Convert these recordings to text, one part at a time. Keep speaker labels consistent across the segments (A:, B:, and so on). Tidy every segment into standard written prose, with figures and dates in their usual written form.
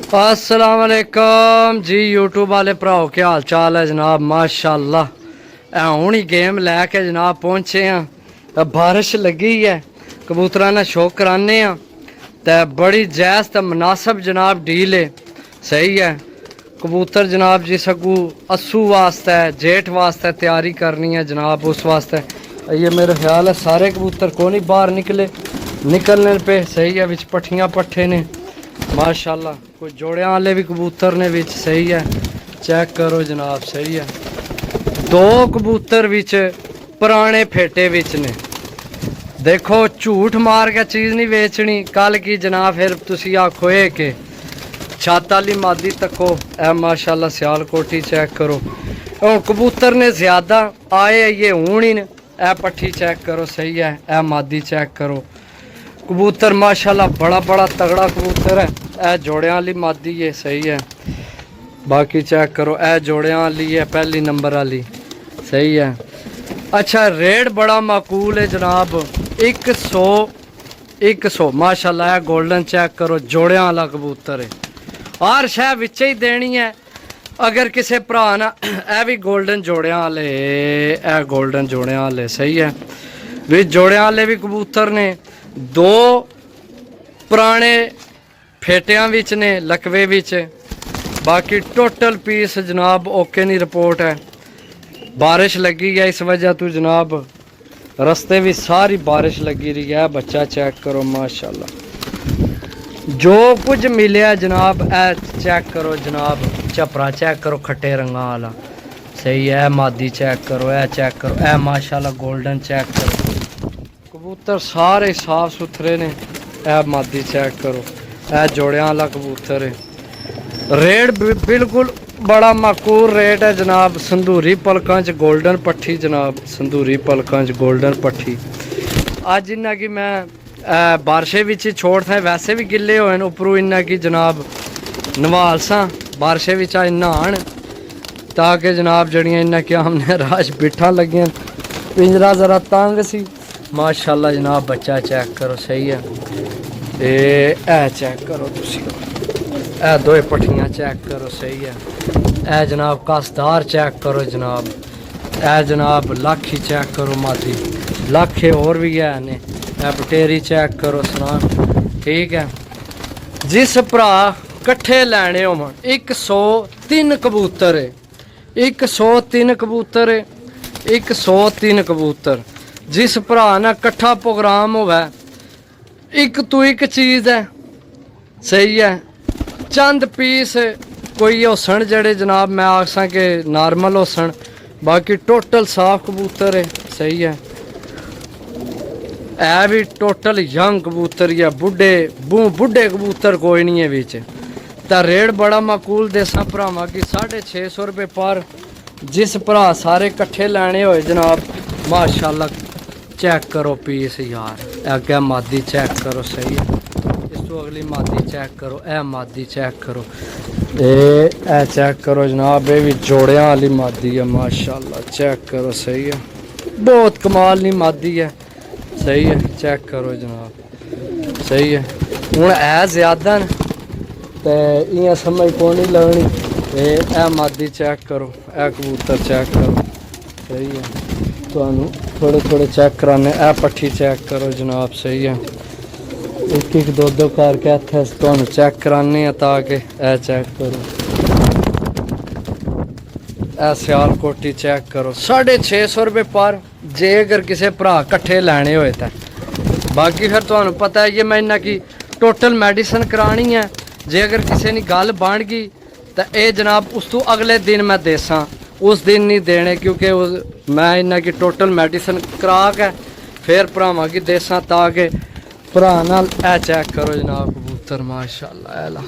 A: अस्सलाम वालेकुम जी यूट्यूब वाले भराओ, क्या हाल चाल है जनाब। माशाल्लाह हूँ ही गेम लैके जनाब पहुँचे हैं। बारिश लगी है, कबूतरा ने शौक कराने तो बड़ी जायज़ तो मुनासब जनाब डील है। सही है, कबूतर जनाब जी सकू अस्सू वास्ते जेठ वास्ते तैयारी करनी है जनाब। उस वास्ते ये मेरा ख्याल है सारे कबूतर को नहीं बाहर निकलने पे। सही है, विच पट्ठियाँ पट्ठे ने माशाल्लाह। कोई जोड़ियां वाले भी कबूतर ने विच। सही है, चेक करो जनाब। सही है, दो कबूतर विच पुराने फेटे विच ने। देखो झूठ मार के चीज़ नहीं बेचनी कल की जनाब, फिर तुसी आखो कि छत वाली मादी तको। ए माशाल्लाह सियालकोटी चेक करो। हूँ कबूतर ने ज़्यादा आए ये हूँ ही ए पट्ठी चेक करो। सही है, ए मादी चेक करो। कबूतर माशाल्लाह बड़ा बड़ा तगड़ा कबूतर है। ए जोड़ियां वाली मादी है। सही है, बाकी चेक करो। ए जोड़ियां वाली है, पहली नंबर वाली। सही है, अच्छा रेट बड़ा माकूल है जनाब। 100 माशाल्लाह। ए गोल्डन चेक करो, जोड़ियां वाला कबूतर है। हर शह विच ही देनी है अगर किसी भरा ना। ए भी गोल्डन जोड़ियां वाले, ए गोल्डन जोड़ियां वाले। सही है, भी जोड़ियां वाले भी कबूतर ने। दो पुराने फेटियां विच ने, लकवे विच। बाकी टोटल पीस जनाब ओके नहीं रिपोर्ट है। बारिश लगी है इस वजह तो जनाब रस्ते भी सारी बारिश लगी रही है। बच्चा चेक करो माशाल्लाह, जो कुछ मिले जनाब। ए चेक करो जनाब, चपरा चेक करो खट्टे रंगा वाला। सही है, मादी चेक करो। ए चेक करो, ए माशाल्लाह गोल्डन चेक करो। कबूतर सारे साफ सुथरे ने। ए मादी चेक करो, ए जोड़ियां वाला कबूतर है। रेट बिल्कुल बड़ा माकूल रेट है जनाब। संदूरी पलकां च गोल्डन पट्ठी जनाब, संदूरी पलकां च गोल्डन पट्ठी। अज इन्ना कि मैं बारिशे विच छोड़ था, वैसे भी गिले होए न उपरों इन्ना कि जनाब नवाल सा बारिशे विच नहान, ताकि जनाब जड़ियाँ इन्ना कि हमने राश बिठा लगियां। पिंजरा जरा तंग सी माशाल्लाह जनाब। बच्चा चेक करो। सही है, ए चेक करो तुसी, ए दो पट्ठियाँ चेक करो। सही है, ए जनाब कसदार चेक करो जनाब। ए जनाब लाखी चेक करो, मादी लाखे और भी है ने। ए पटेरी चेक करो सनान। ठीक है, जिस भरा कट्ठे लैने हो 103 कबूतर है। 103 कबूतर है, 103 कबूतर। जिस भरा ना कट्ठा प्रोग्राम होवे, एक तो एक चीज़ है। सही है, चंद पीस कोई होसन जड़े जनाब मैं आखसा के नॉर्मल होसन, बाकी टोटल साफ कबूतर है। सही है, है भी टोटल यंग कबूतर या बुढ़े कबूतर कोई नहीं है बिच। तो रेट बड़ा माकूल देसा भरावां की 650 रुपये पर। जिस भरा सारे कट्ठे लैने होए जनाब माशाल्लाह। चेक करो पीस यार, अगे मादी चेक करो। सही है, इस तो अगली मादी चेक करो। ए मादी चेक करो, ए चेक करो जनाब। ये भी जोड़ियां वाली मादी है माशाल्लाह। चेक करो। सही है, बहुत कमाल नी मादी है। सही है, चेक करो जनाब। सही है, हूँ है ज्यादा न तो इं समझ को नहीं लगनी। ए मादी चेक करो, ए कबूतर चेक करो। सही है, तो थोड़े थोड़े चेक कराने। ए पट्ठी चेक करो जनाब। सही है, एक दो करके इतने तुहानू चेक कराने ताकि ए चेक करो। ए सियालकोटी चेक करो, 650 रुपये पर जे अगर किसी भरा कट्ठे लैने होए तो। बाकी फिर तुहानू पता है ये मैं इन्ना की टोटल मेडिसिन करानी है। जे अगर किसी ने गल बन गई तो ये जनाब उस तो अगले दिन मैं देसा, उस दिन नहीं देने, क्योंकि मैं इन्ना की टोटल मेडिसिन करा के फिर भरावां की देसा ताकि भरा नाल। ए चेक करो जनाब कबूतर माशाल्लाह। एला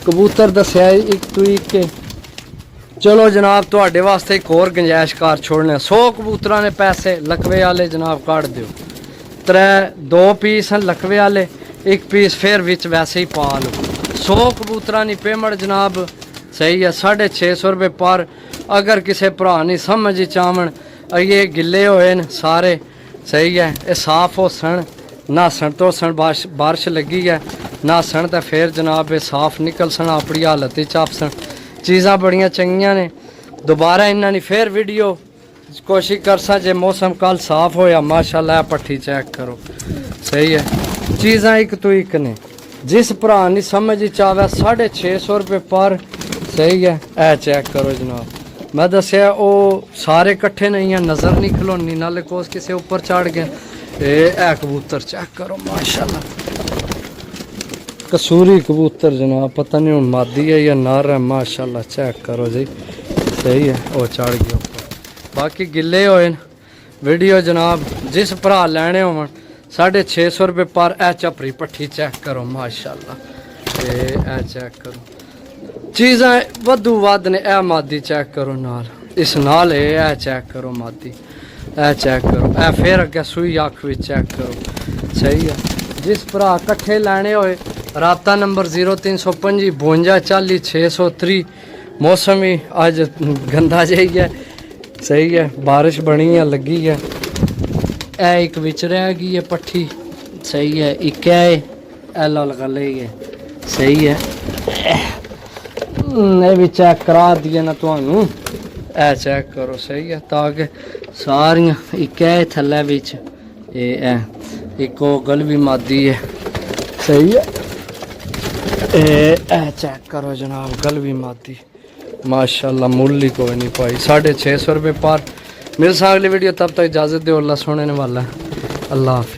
A: कबूतर दसिया एक तो एक के। चलो जनाब तुहाडे वास्ते एक होर गुंजाइश कार छोड़ने। 100 कबूतरां ने पैसे लकवे वाले जनाब काट दिओ। 2 पीस हैं लकवे वाले, एक पीस फिर विच वैसे ही पा लो। 100 कबूतरां नी पेमेंट जनाब। सही है, 650 रुपये पर। अगर किसी भरा नहीं समझ चावन, ये गिले होए न सारे। सही है, ये साफ हो सन नहासन धोसन बारिश लगी है नासन तो फिर जनाब ये साफ निकल सन अपनी हालत ही चाप सन चीज़ां बड़ियां चंगियां ने दोबारा इन्होंने फिर वीडियो कोशिश कर सा जे मौसम कल साफ होया माशाल्लाह पट्ठी चेक करो सही है चीज़ां एक तो एक ने जिस भरा नहीं समझ चावे 650 रुपये पर सही है ए चेक करो जनाब मैं दसिया वो सारे कट्ठे नहीं है नज़र नहीं खलोनी नाले कोस किसी ऊपर चढ़ गए ए कबूतर चेक करो माशाल्लाह कसूरी कबूतर जनाब पता नहीं हूँ मादी है या नर है माशाल्लाह चेक करो जी सही है वो चढ़ गया ऊपर बाकी गिले होए वीडियो जनाब जिस भरा लैने हो 650 रुपये पर ए झपरी पट्ठी चेक करो माशाल्लाह ए चेक करो चीज़ां वधू वध ने ए मादी चेक करो नाल इस नाल ए चेक करो मादी ए चेक करो ए फिर अगे सूई अख भी चेक करो सही है जिस भरा कट्ठे लैने होए राबता नंबर 0325 52 40 630 मौसम ही अज गंदा जही है सही है बारिश बनी है लगी है ए एक विच रह गई है पट्ठी सही है एक है लगा ली है सही है ये भी चेक करा दिए ना थानू ए चेक करो सही है ताकि सारियां एक है थल्ले बिच एक गल भी मादी है सही है ए चेक करो जनाब गल भी मादी माशाल्लाह मुल्ल ही कोई नहीं पाई 650 रुपये पर मिल सा अगली वीडियो तब तक इजाज़त दो अल्लाह सुनने वाला है अल्लाह हाफ़िज़।